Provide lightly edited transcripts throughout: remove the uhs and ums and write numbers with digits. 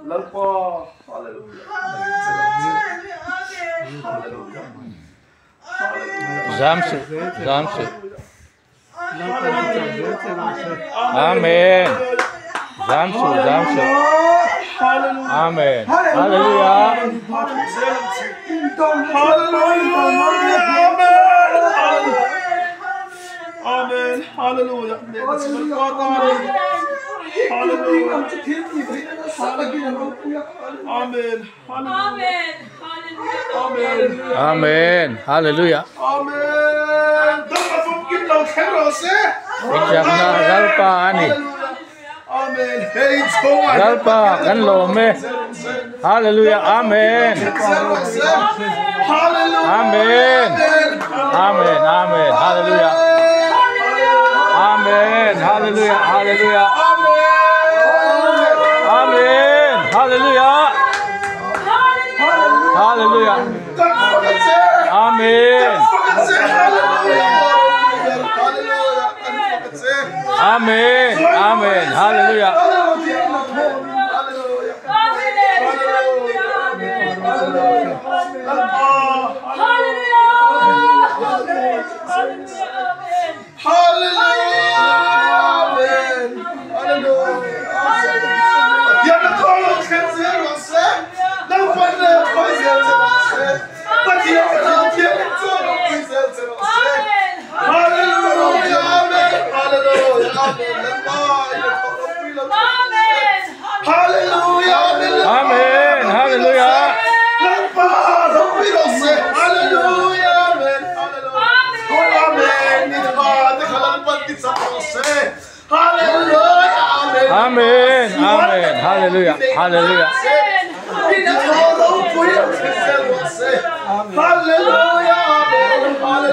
lalpa. Hallelujah. Zamsu. Amen. Zamsu. Amen. Hallelujah. Amen. Hallelujah. Amen. Hallelujah. Ijakna galpa ani. Galpa kan lome. Hallelujah. Amen. Amen. Hallelujah. Amen. Hallelujah. Amen. Hallelujah.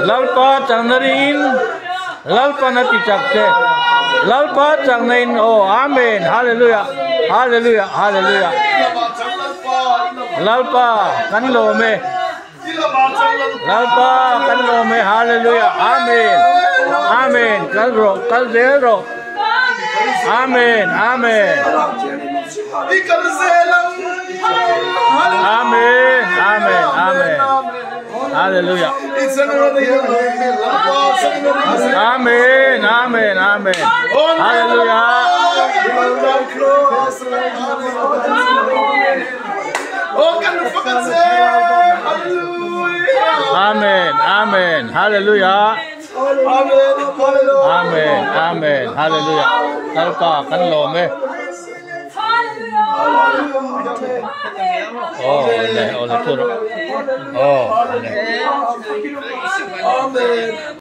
Lalpa changnarin, lalpa nati chakte, lalpa changnain. Oh, amen. Hallelujah. Lalpa kanlome. Hallelujah. Amen. Kalzero. Amen. Hallelujah. Amen. Hallelujah. Amen. Hallelujah. Hallelujah. Lalpa kanlome. Oh, ole turo. Oh, ole.